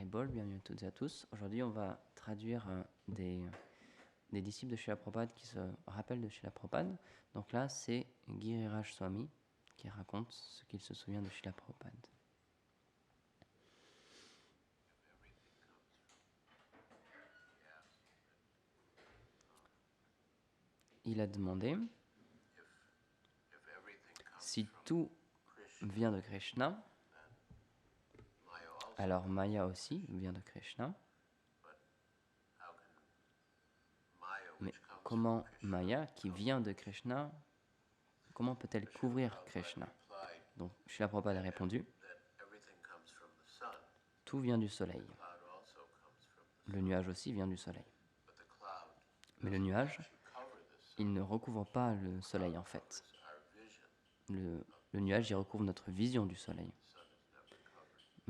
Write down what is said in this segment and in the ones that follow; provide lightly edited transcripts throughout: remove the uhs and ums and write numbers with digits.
Hi Bol, bienvenue à toutes et à tous. Aujourd'hui, on va traduire des disciples de Srila Prabhupada qui se rappellent de Srila Prabhupada. Donc là, c'est Giriraj Swami qui raconte ce qu'il se souvient de Srila Prabhupada. Il a demandé si tout vient de Krishna, alors Maya aussi vient de Krishna. Mais comment Maya, qui vient de Krishna, comment peut-elle couvrir Krishna? Donc Srila Prabhupada a répondu, tout vient du soleil. Le nuage aussi vient du soleil. Mais le nuage, il ne recouvre pas le soleil en fait. Le nuage, il recouvre notre vision du soleil.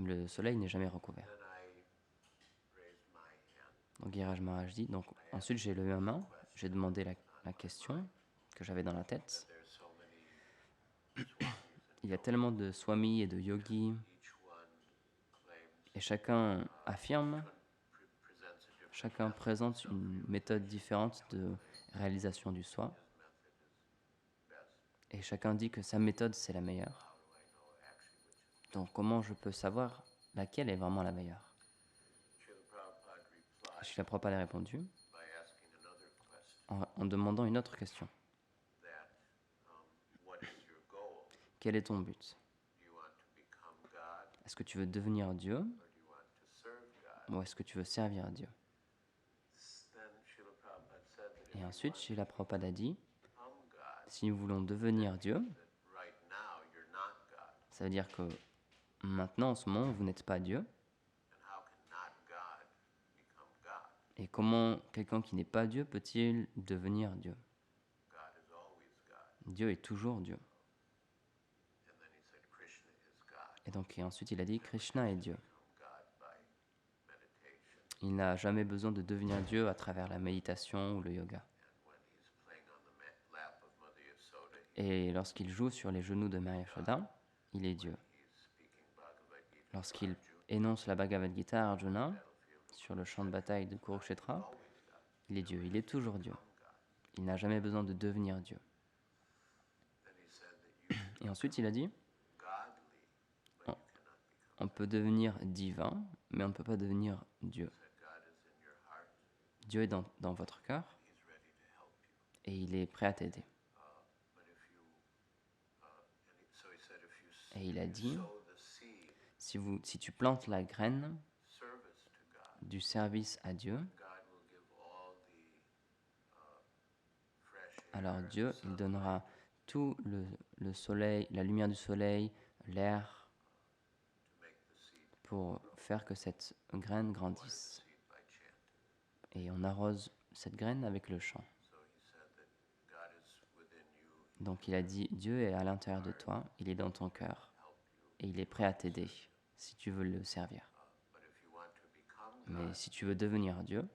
Le soleil n'est jamais recouvert. Donc Giriraj Maharaj dit, donc ensuite j'ai levé ma main, j'ai demandé la question que j'avais dans la tête. Il y a tellement de swamis et de yogis, et chacun affirme, chacun présente une méthode différente de réalisation du soi, et chacun dit que sa méthode c'est la meilleure. Donc comment je peux savoir laquelle est vraiment la meilleure? Srila Prabhupada a répondu en demandant une autre question. Quel est ton but? Est-ce que tu veux devenir Dieu ou est-ce que tu veux servir à Dieu? Et ensuite, Srila Prabhupada a dit, si nous voulons devenir Dieu, ça veut dire que maintenant, en ce moment, vous n'êtes pas Dieu. Et comment quelqu'un qui n'est pas Dieu peut-il devenir Dieu? Dieu est toujours Dieu. Et donc, ensuite, il a dit, Krishna est Dieu. Il n'a jamais besoin de devenir Dieu à travers la méditation ou le yoga. Et lorsqu'il joue sur les genoux de Maya Yashoda, il est Dieu. Lorsqu'il énonce la Bhagavad Gita à Arjuna, sur le champ de bataille de Kurukshetra, il est Dieu, il est toujours Dieu. Il n'a jamais besoin de devenir Dieu. Et ensuite, il a dit, on peut devenir divin, mais on ne peut pas devenir Dieu. Dieu est dans votre cœur et il est prêt à t'aider. Et il a dit, si tu plantes la graine du service à Dieu, alors Dieu, il donnera tout le soleil, la lumière du soleil, l'air, pour faire que cette graine grandisse. Et on arrose cette graine avec le chant. Donc il a dit, Dieu est à l'intérieur de toi, il est dans ton cœur, et il est prêt à t'aider si tu veux le servir. Mais si tu veux devenir Dieu,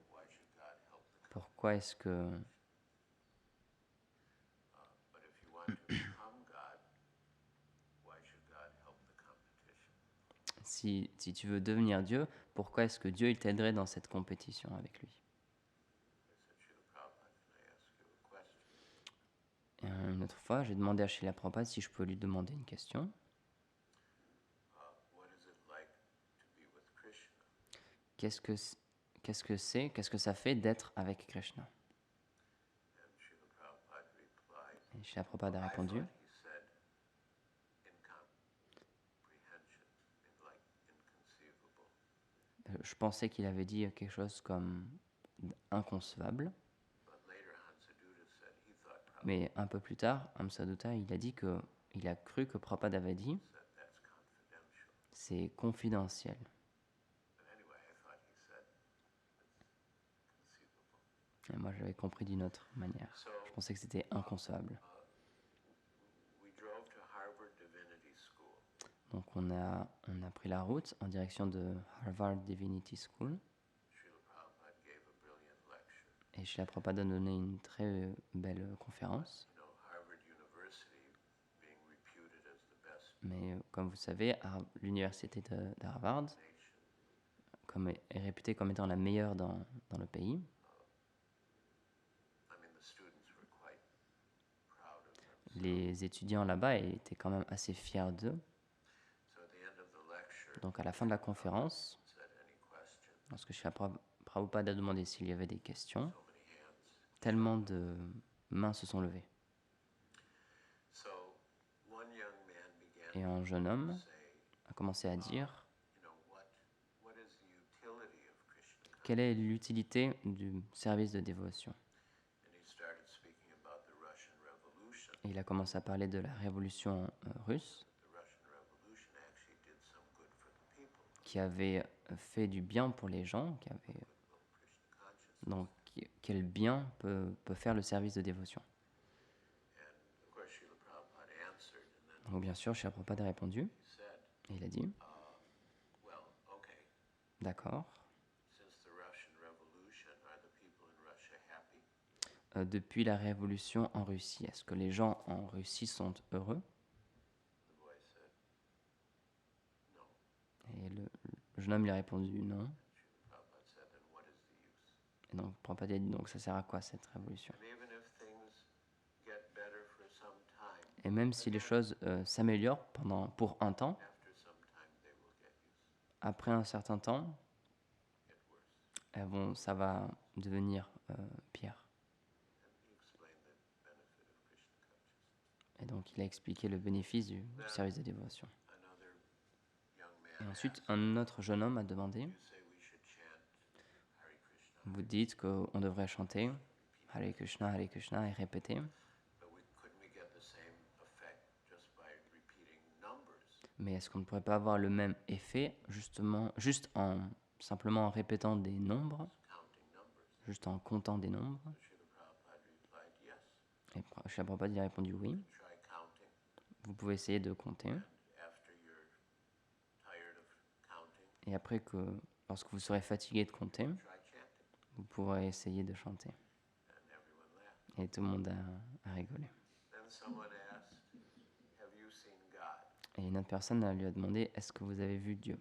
pourquoi est-ce que... Si tu veux devenir Dieu, pourquoi est-ce que Dieu il t'aiderait dans cette compétition avec lui? Et une autre fois, j'ai demandé à Srila Prabhupada si je peux lui demander une question. Qu'est-ce que ça fait d'être avec Krishna? Et Srila Prabhupada a répondu, je pensais qu'il avait dit quelque chose comme inconcevable. Mais un peu plus tard, Hamsadutta, il a dit il a cru que Prabhupada avait dit c'est confidentiel. Et moi, j'avais compris d'une autre manière. Je pensais que c'était inconcevable. Donc on a pris la route en direction de Harvard Divinity School. Et Srila Prabhupada a donné une très belle conférence. Mais comme vous savez, l'université d'Harvard, est réputée comme étant la meilleure dans le pays. Les étudiants là-bas étaient quand même assez fiers d'eux. Donc à la fin de la conférence, lorsque Srila Prabhupada a demandé s'il y avait des questions, tellement de mains se sont levées. Et un jeune homme a commencé à dire quelle est l'utilité du service de dévotion. Et il a commencé à parler de la révolution russe qui avait fait du bien pour les gens, donc quel bien peut faire le service de dévotion. Donc bien sûr, Srila Prabhupada a répondu, et il a dit, d'accord, depuis la révolution en Russie, est-ce que les gens en Russie sont heureux? Et le jeune homme lui a répondu non. Et donc Prabhupada a dit, donc ça sert à quoi cette révolution? Et même si les choses s'améliorent pour un temps, après un certain temps, ça va devenir pire. Et donc il a expliqué le bénéfice du service de dévotion. Et ensuite, un autre jeune homme a demandé, vous dites qu'on devrait chanter Hare Krishna et répéter, mais est-ce qu'on ne pourrait pas avoir le même effet juste en simplement en répétant des nombres, juste en comptant des nombres? Et Srila Prabhupada a répondu oui. Vous pouvez essayer de compter. Et après lorsque vous serez fatigué de compter, vous pourrez essayer de chanter. Et tout le monde a rigolé. Et une autre personne lui a demandé, est-ce que vous avez vu Dieu?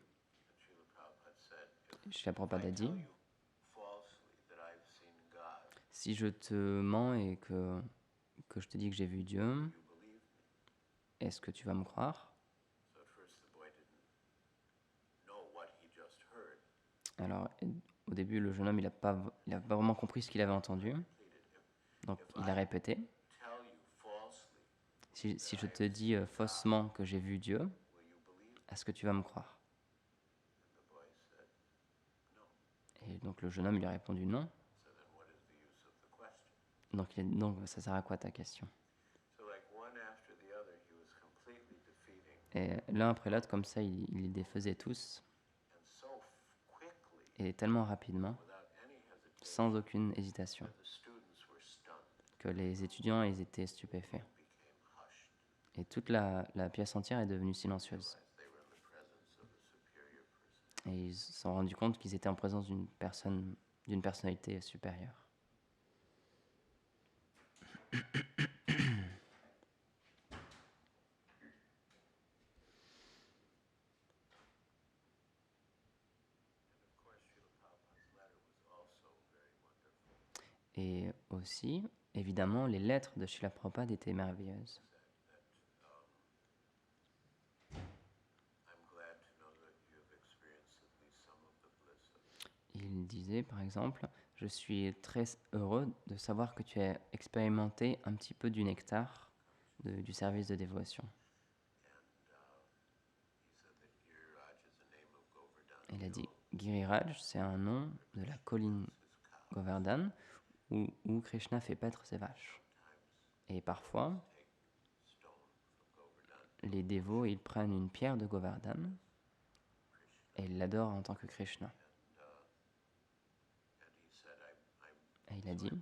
Srila Prabhupada a dit, si je te mens et que je te dis que j'ai vu Dieu, est-ce que tu vas me croire? Alors, au début, le jeune homme, il n'a pas vraiment compris ce qu'il avait entendu. Donc, il a répété. Si je te dis faussement que j'ai vu Dieu, est-ce que tu vas me croire? Et donc, le jeune homme lui a répondu non. Donc ça sert à quoi ta question? Et l'un après l'autre, comme ça, il les défaisait tous. Et tellement rapidement, sans aucune hésitation, que les étudiants, ils étaient stupéfaits. Et toute la pièce entière est devenue silencieuse. Et ils se sont rendus compte qu'ils étaient en présence d'une personnalité supérieure. Et aussi, évidemment, les lettres de Srila Prabhupada étaient merveilleuses. Il disait, par exemple, « Je suis très heureux de savoir que tu as expérimenté un petit peu du nectar du service de dévotion. » Il a dit, « Giriraj, c'est un nom de la colline Govardhan où Krishna fait paître ses vaches. Et parfois, les dévots, ils prennent une pierre de Govardhan et ils l'adorent en tant que Krishna. » Et il a dit, «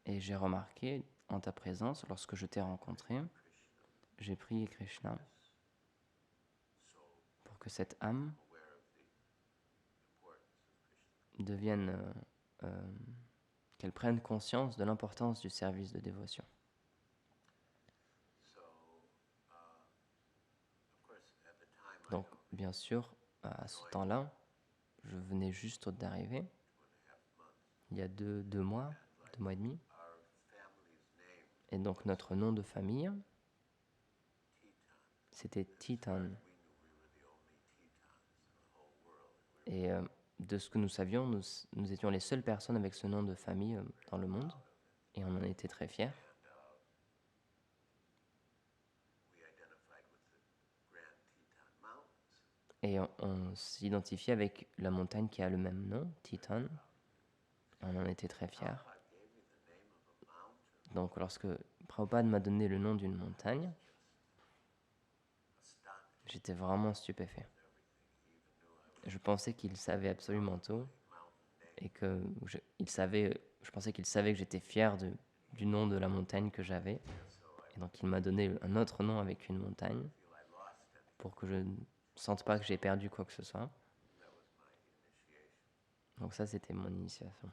Et j'ai remarqué en ta présence, lorsque je t'ai rencontré, j'ai prié Krishna pour que cette âme devienne, qu'elle prenne conscience de l'importance du service de dévotion. » Donc, bien sûr, à ce temps-là, je venais juste d'arriver, il y a 2 mois et demi. Et donc notre nom de famille, c'était Titan. Et de ce que nous savions, nous étions les seules personnes avec ce nom de famille dans le monde. Et on en était très fiers. Et on s'identifiait avec la montagne qui a le même nom, Titan. On en était très fiers. Donc lorsque Prabhupada m'a donné le nom d'une montagne, j'étais vraiment stupéfait. Je pensais qu'il savait absolument tout et que je pensais qu'il savait que j'étais fier du nom de la montagne que j'avais. Et donc il m'a donné un autre nom avec une montagne pour que je ne sente pas que j'ai perdu quoi que ce soit. Donc ça, c'était mon initiation.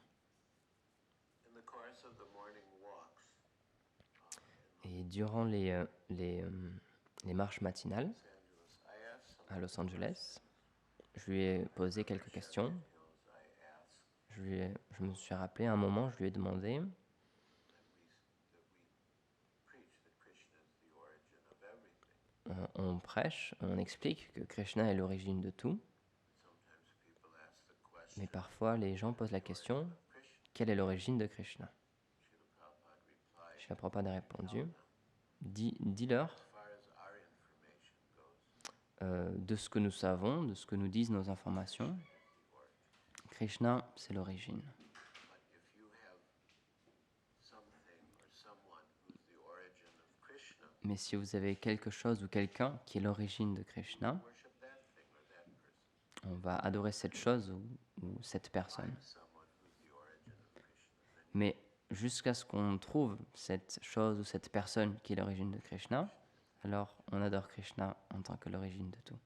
Et durant les marches matinales à Los Angeles, je lui ai posé quelques questions. Je me suis rappelé à un moment, je lui ai demandé, on prêche, on explique que Krishna est l'origine de tout, mais parfois les gens posent la question, quelle est l'origine de Krishna? Srila Prabhupada a répondu, dis-leur, de ce que nous savons, de ce que nous disent nos informations, Krishna, c'est l'origine. Mais si vous avez quelque chose ou quelqu'un qui est l'origine de Krishna, on va adorer cette chose ou cette personne. Mais jusqu'à ce qu'on trouve cette chose ou cette personne qui est l'origine de Krishna, alors on adore Krishna en tant que l'origine de tout.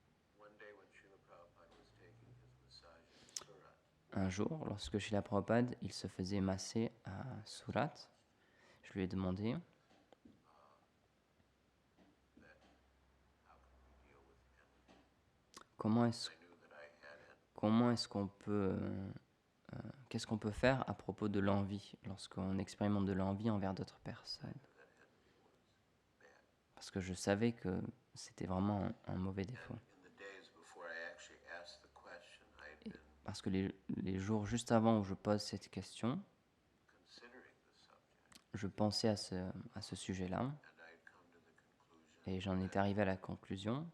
Un jour, lorsque Srila Prabhupada, il se faisait masser à Surat, je lui ai demandé comment est-ce qu'on peut qu'est-ce qu'on peut faire à propos de l'envie lorsqu'on expérimente de l'envie envers d'autres personnes? Parce que je savais que c'était vraiment un mauvais défaut. Et parce que les jours juste avant où je pose cette question, je pensais à ce sujet-là et j'en étais arrivé à la conclusion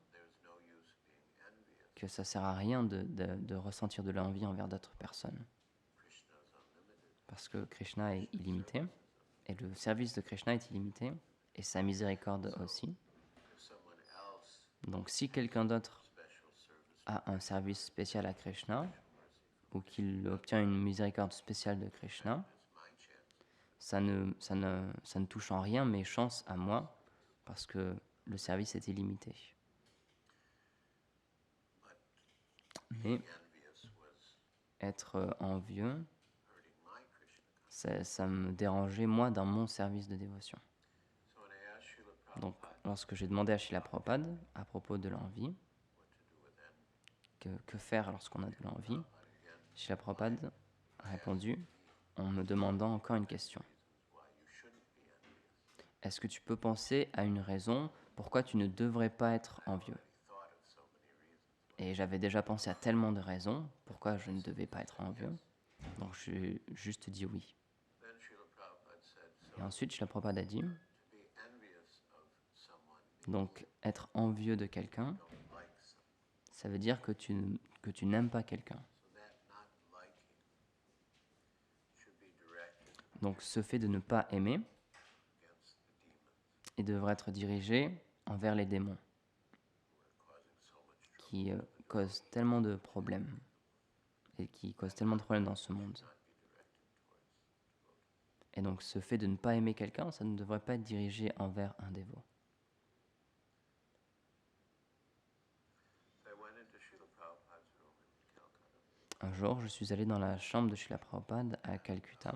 que ça ne sert à rien de ressentir de l'envie envers d'autres personnes. Parce que Krishna est illimité, et le service de Krishna est illimité, et sa miséricorde aussi. Donc si quelqu'un d'autre a un service spécial à Krishna, ou qu'il obtient une miséricorde spéciale de Krishna, ça ne touche en rien mes chances à moi, parce que le service est illimité. Mais être envieux, ça me dérangeait moi dans mon service de dévotion. Donc lorsque j'ai demandé à Srila Prabhupada à propos de l'envie, que faire lorsqu'on a de l'envie, Srila Prabhupada a répondu en me demandant encore une question. Est-ce que tu peux penser à une raison pourquoi tu ne devrais pas être envieux? Et j'avais déjà pensé à tellement de raisons pourquoi je ne devais pas être envieux. Donc j'ai juste dit oui. Et ensuite, Srila Prabhupada a dit, donc être envieux de quelqu'un, ça veut dire que tu n'aimes pas quelqu'un. Donc ce fait de ne pas aimer, il devrait être dirigé envers les démons qui causent tellement de problèmes et qui causent tellement de problèmes dans ce monde. Et donc ce fait de ne pas aimer quelqu'un, ça ne devrait pas être dirigé envers un dévot. Un jour, je suis allé dans la chambre de Srila Prabhupada à Calcutta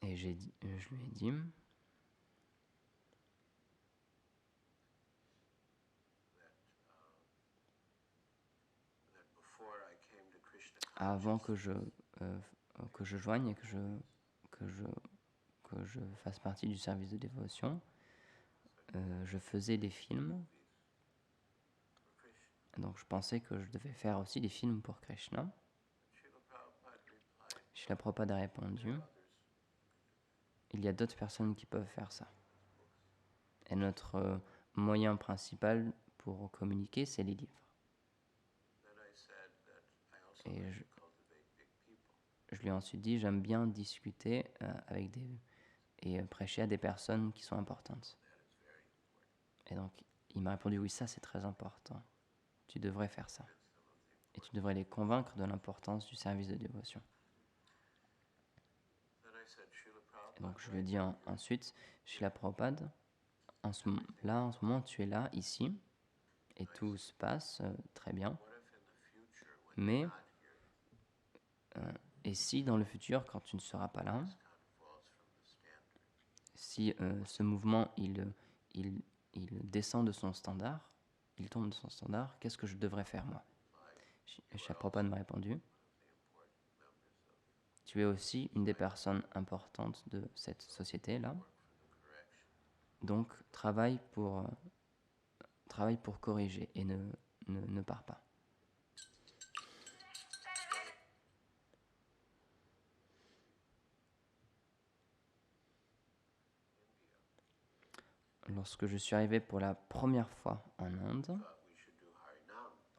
et je lui ai dit, avant que je joigne et que je, que je fasse partie du service de dévotion, je faisais des films. Donc je pensais que je devais faire aussi des films pour Krishna. Srila Prabhupada a répondu, il y a d'autres personnes qui peuvent faire ça. Et notre moyen principal pour communiquer, c'est les livres. Et je lui ai ensuite dit, j'aime bien discuter avec et prêcher à des personnes qui sont importantes. Et donc, il m'a répondu, oui, ça c'est très important. Tu devrais faire ça. Et tu devrais les convaincre de l'importance du service de dévotion. Et donc, je lui ai dit ensuite, Srila Prabhupada, en ce moment, tu es là, ici, et tout se passe très bien. Mais, et si dans le futur, quand tu ne seras pas là, si ce mouvement, il descend de son standard, il tombe de son standard, qu'est-ce que je devrais faire moi? Srila Prabhupada m'a répondu, tu es aussi une des personnes importantes de cette société-là, donc travaille pour corriger et ne pars pas. Lorsque je suis arrivé pour la première fois en Inde,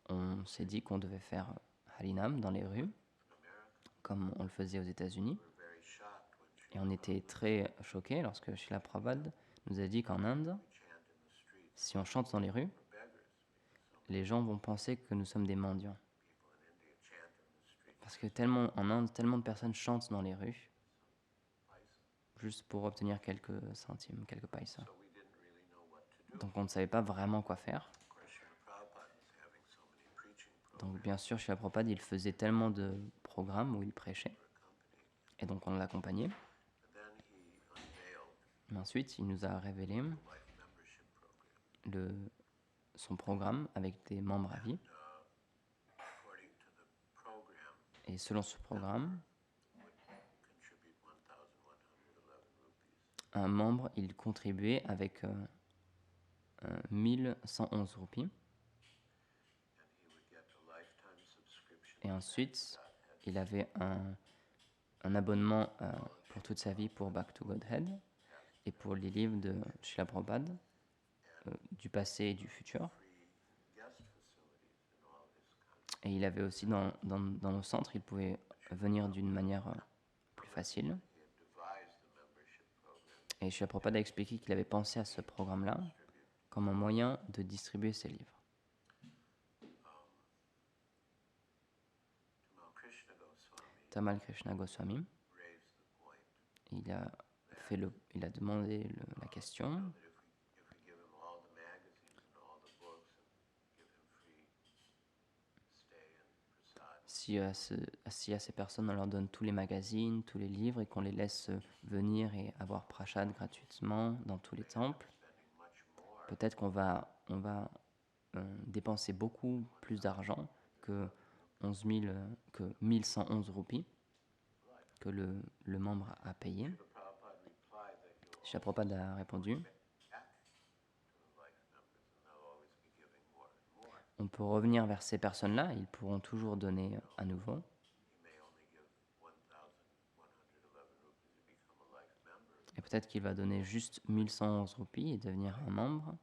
on s'est dit qu'on devait faire Harinam dans les rues, comme on le faisait aux États-Unis. Et on était très choqués lorsque Srila Prabhupada nous a dit qu'en Inde, si on chante dans les rues, les gens vont penser que nous sommes des mendiants. Parce que en Inde, tellement de personnes chantent dans les rues, juste pour obtenir quelques centimes, quelques païsas. Donc on ne savait pas vraiment quoi faire. Donc bien sûr, Srila Prabhupada, il faisait tellement de programmes où il prêchait. Et donc on l'accompagnait. Mais ensuite, il nous a révélé son programme avec des membres à vie. Et selon ce programme, un membre, il contribuait avec 1111 roupies. Et ensuite, il avait un abonnement pour toute sa vie pour Back to Godhead et pour les livres de Srila Prabhupada, du passé et du futur. Et il avait aussi dans nos centres, il pouvait venir d'une manière plus facile. Et Srila Prabhupada a expliqué qu'il avait pensé à ce programme-là comme un moyen de distribuer ses livres. Tamal Krishna Goswami, il a demandé la question. Si à ces personnes, on leur donne tous les magazines, tous les livres et qu'on les laisse venir et avoir prashad gratuitement dans tous les temples, peut-être qu'on va dépenser beaucoup plus d'argent que 1111 roupies que le membre a payé. Srila Prabhupada a répondu, on peut revenir vers ces personnes-là, ils pourront toujours donner à nouveau. Et peut-être qu'il va donner juste 1111 roupies et devenir un membre.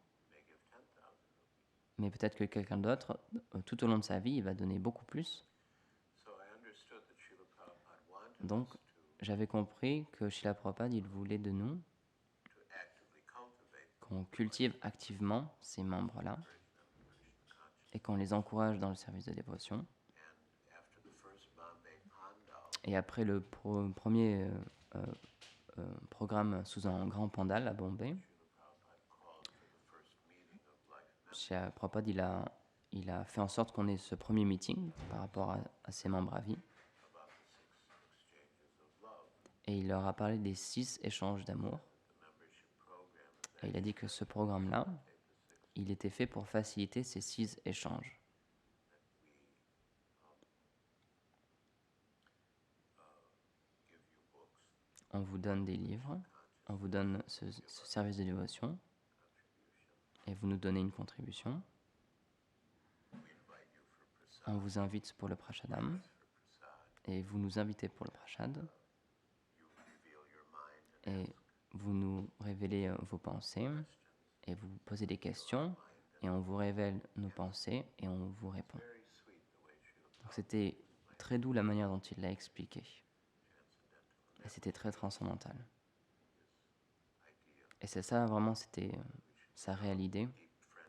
Mais peut-être que quelqu'un d'autre, tout au long de sa vie, il va donner beaucoup plus. Donc, j'avais compris que Srila Prabhupada, il voulait de nous qu'on cultive activement ces membres-là et qu'on les encourage dans le service de dévotion. Et après le premier programme sous un grand pandal à Bombay, Srila Prabhupada, il a fait en sorte qu'on ait ce premier meeting par rapport à ses membres à vie. Et il leur a parlé des 6 échanges d'amour. Et il a dit que ce programme-là, il était fait pour faciliter ces 6 échanges. on vous donne des livres, on vous donne ce service de dévotion, et vous nous donnez une contribution. On vous invite pour le prashadam, et vous nous invitez pour le prashad, et vous nous révélez vos pensées, et vous posez des questions, et on vous révèle nos pensées, et on vous répond. Donc c'était très doux la manière dont il l'a expliqué. Et c'était très transcendantal. Et c'est ça, vraiment, c'était sa réelle idée.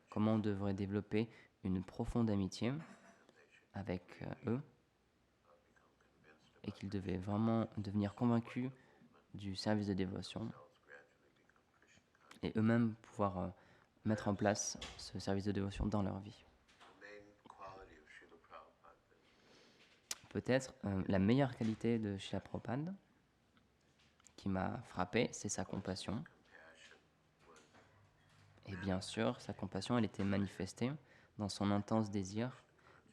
Comment on devrait développer une profonde amitié avec eux. Et qu'ils devaient vraiment devenir convaincus du service de dévotion. Et eux-mêmes pouvoir mettre en place ce service de dévotion dans leur vie. Peut-être la meilleure qualité de Srila Prabhupada qui m'a frappé, c'est sa compassion. Et bien sûr, sa compassion, elle était manifestée dans son intense désir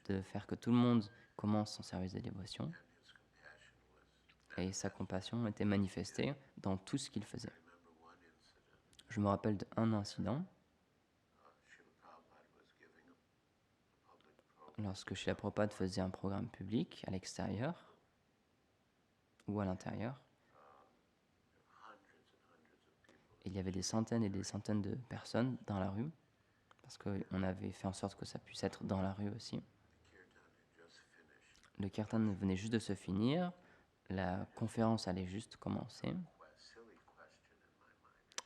de faire que tout le monde commence son service de dévotion. Et sa compassion était manifestée dans tout ce qu'il faisait. Je me rappelle d'un incident. Lorsque Srila Prabhupada faisait un programme public à l'extérieur ou à l'intérieur, il y avait des centaines et des centaines de personnes dans la rue, parce qu'on avait fait en sorte que ça puisse être dans la rue aussi. Le kirtan venait juste de se finir, la conférence allait juste commencer,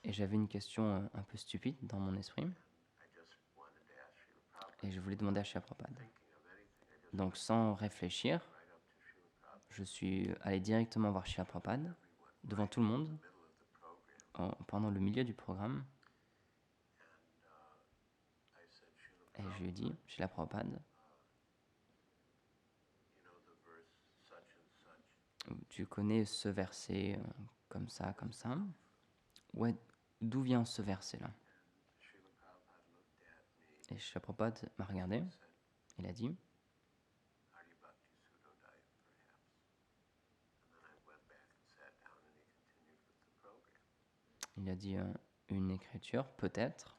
et j'avais une question un peu stupide dans mon esprit, et je voulais demander à Srila Prabhupada. Donc sans réfléchir, je suis allé directement voir Srila Prabhupada, devant tout le monde, pendant le milieu du programme, et je lui ai dit, Srila Prabhupada, tu connais ce verset comme ça, ouais, d'où vient ce verset-là? Et Srila Prabhupada m'a regardé, il a dit, une écriture, peut-être.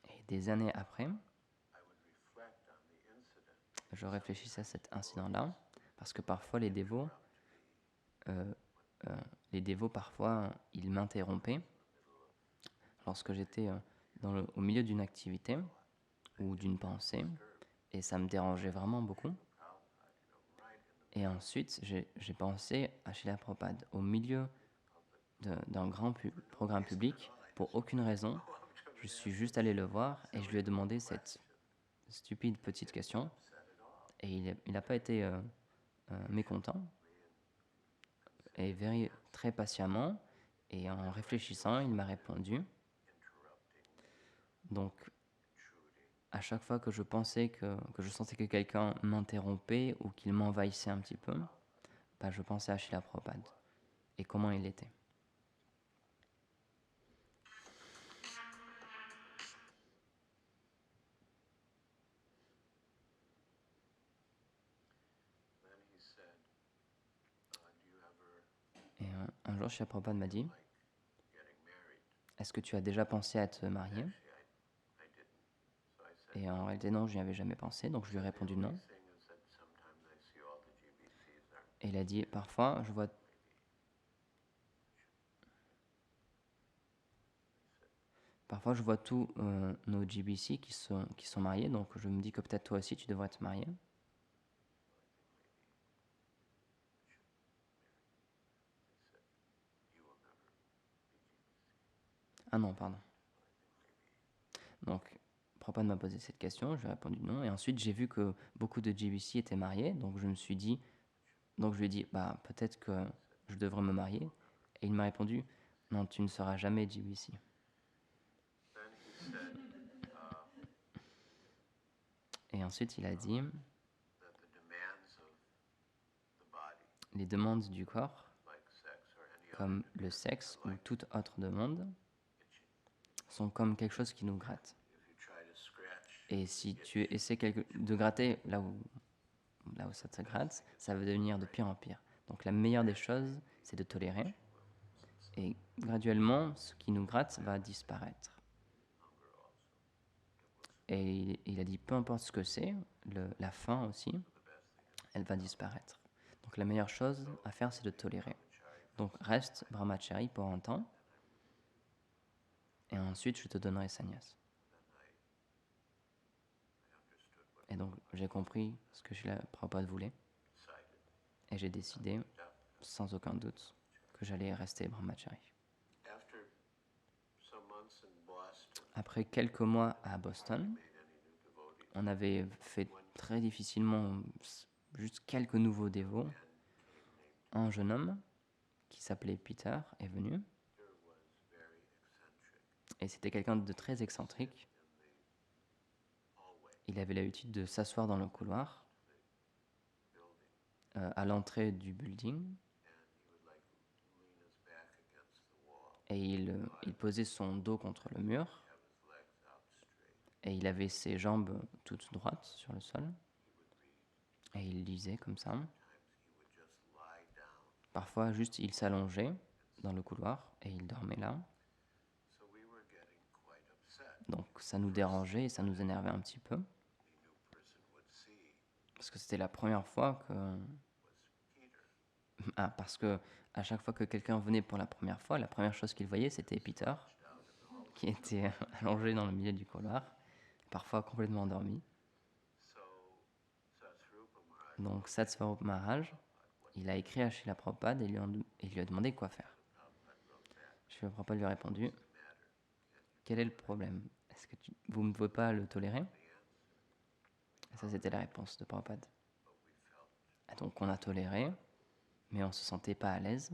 Et des années après, je réfléchissais à cet incident-là, parce que parfois les dévots, parfois, ils m'interrompaient lorsque j'étais au milieu d'une activité ou d'une pensée, et ça me dérangeait vraiment beaucoup. Et ensuite, j'ai pensé à Srila Prabhupada au milieu d'un grand programme public, pour aucune raison. Je suis juste allé le voir et je lui ai demandé cette stupide petite question. Et il n'a pas été mécontent. Et très patiemment, et en réfléchissant, il m'a répondu. Donc, à chaque fois que je pensais que je sentais que quelqu'un m'interrompait ou qu'il m'envahissait un petit peu, je pensais à Srila Prabhupada et comment il était. Et un jour, Srila Prabhupada m'a dit, est-ce que tu as déjà pensé à te marier? Et en réalité, non, je n'y avais jamais pensé, donc je lui ai répondu non. Et il a dit, parfois, je vois tous nos GBC qui sont mariés, donc je me dis que peut-être toi aussi, tu devrais te marier. Ah non, pardon. Donc, Prabhupada m'a posé cette question, je lui ai répondu non. Et ensuite, j'ai vu que beaucoup de GBC étaient mariés, donc je lui ai dit, peut-être que je devrais me marier. Et il m'a répondu, non, tu ne seras jamais GBC. Et ensuite, il a dit, les demandes du corps, comme le sexe ou toute autre demande, sont comme quelque chose qui nous gratte. Et si tu essaies de gratter là où ça te gratte, ça va devenir de pire en pire. Donc la meilleure des choses, c'est de tolérer. Et graduellement, ce qui nous gratte va disparaître. Et il a dit, peu importe ce que c'est, la faim aussi, elle va disparaître. Donc la meilleure chose à faire, c'est de tolérer. Donc reste brahmachari pour un temps, et ensuite je te donnerai sannyas. Et donc j'ai compris ce que Srila Prabhupada voulait, et j'ai décidé, sans aucun doute, que j'allais rester brahmachari. Après quelques mois à Boston, on avait fait très difficilement juste quelques nouveaux dévots. Un jeune homme qui s'appelait Peter est venu. Et c'était quelqu'un de très excentrique. Il avait l'habitude de s'asseoir dans le couloir, à l'entrée du building. Et il posait son dos contre le mur. Et il avait ses jambes toutes droites sur le sol. Et il lisait comme ça. Parfois, juste, il s'allongeait dans le couloir et il dormait là. Donc ça nous dérangeait et ça nous énervait un petit peu. Parce que c'était la première fois que... parce que à chaque fois que quelqu'un venait pour la première fois, la première chose qu'il voyait, c'était Peter, qui était allongé dans le milieu du couloir, parfois complètement endormi. Donc Satsvarup Maharaj, il a écrit à Srila Prabhupada et il lui a demandé quoi faire. Srila Prabhupada lui a répondu, quel est le problème? Est-ce que vous ne pouvez pas le tolérer? Et ça, c'était la réponse de Prabhupada. Et donc on a toléré, mais on ne se sentait pas à l'aise,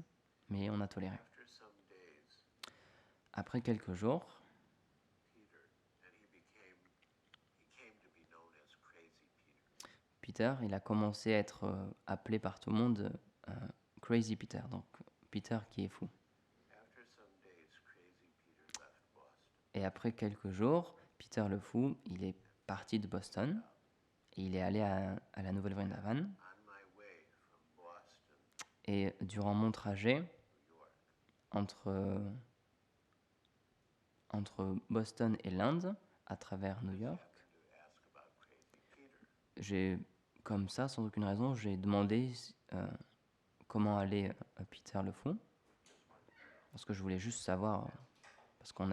mais on a toléré. Après quelques jours, Peter, il a commencé à être appelé par tout le monde Crazy Peter, donc Peter qui est fou. Et après quelques jours, Peter le fou, il est parti de Boston et il est allé à la Nouvelle Vrindavan. Et durant mon trajet entre Boston et l'Inde, à travers New York, comme ça, sans aucune raison, j'ai demandé comment allait Peter le fou, parce que je voulais juste savoir, parce qu'on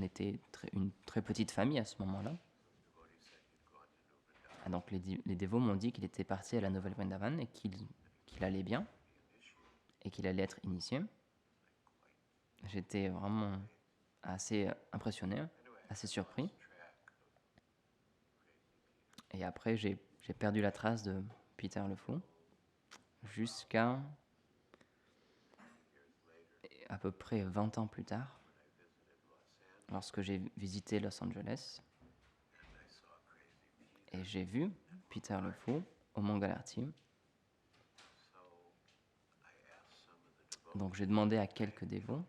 était une très petite famille à ce moment-là. Et donc les dévots m'ont dit qu'il était parti à la Nouvelle Vrindavan et qu'il allait bien et qu'il allait être initié. J'étais vraiment assez impressionné, assez surpris. Et après, j'ai perdu la trace de Peter le fou jusqu'à à peu près 20 ans plus tard, lorsque j'ai visité Los Angeles. Et j'ai vu Peter le fou au Mont Galarti. Donc j'ai demandé à quelques dévots.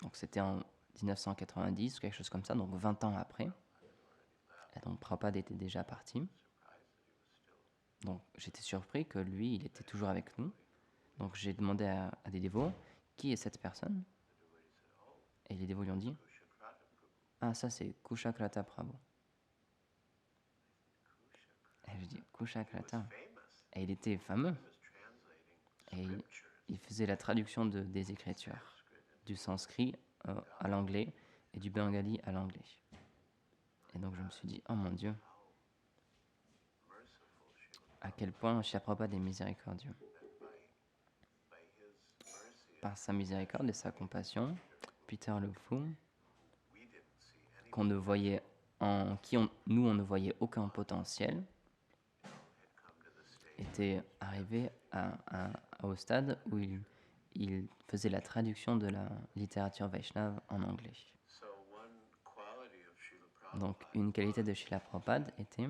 Donc c'était en 1990, quelque chose comme ça, donc 20 ans après. Et donc Prabhupada était déjà parti. Donc j'étais surpris que lui, il était toujours avec nous. Donc j'ai demandé à des dévots, qui est cette personne? Et les dévots lui ont dit, ah ça c'est Kushakrata Prabhu. Et je dis, Kushakrata. Et il était fameux. Et il faisait la traduction des Écritures, du sanskrit à l'anglais et du bengali à l'anglais. Et donc je me suis dit, oh mon Dieu, à quel point Srila Prabhupada est miséricordieux. Par sa miséricorde et sa compassion, Peter le fou, qu'on ne voyait nous on ne voyait aucun potentiel, était arrivé au stade où il faisait la traduction de la littérature Vaishnava en anglais. Donc une qualité de Srila Prabhupada était,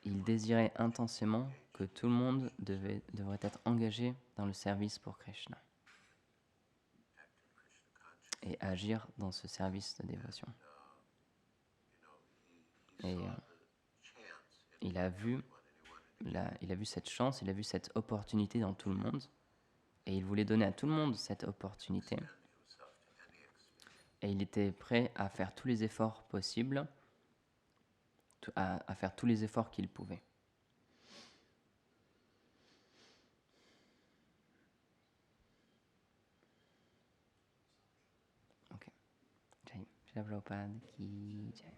il désirait intensément que tout le monde devrait être engagé dans le service pour Krishna et agir dans ce service de dévotion. Et il a vu cette chance, il a vu cette opportunité dans tout le monde, et il voulait donner à tout le monde cette opportunité. Et il était prêt à faire tous les efforts possibles, à faire tous les efforts qu'il pouvait. Ok. Jai Prabhupada ki jai.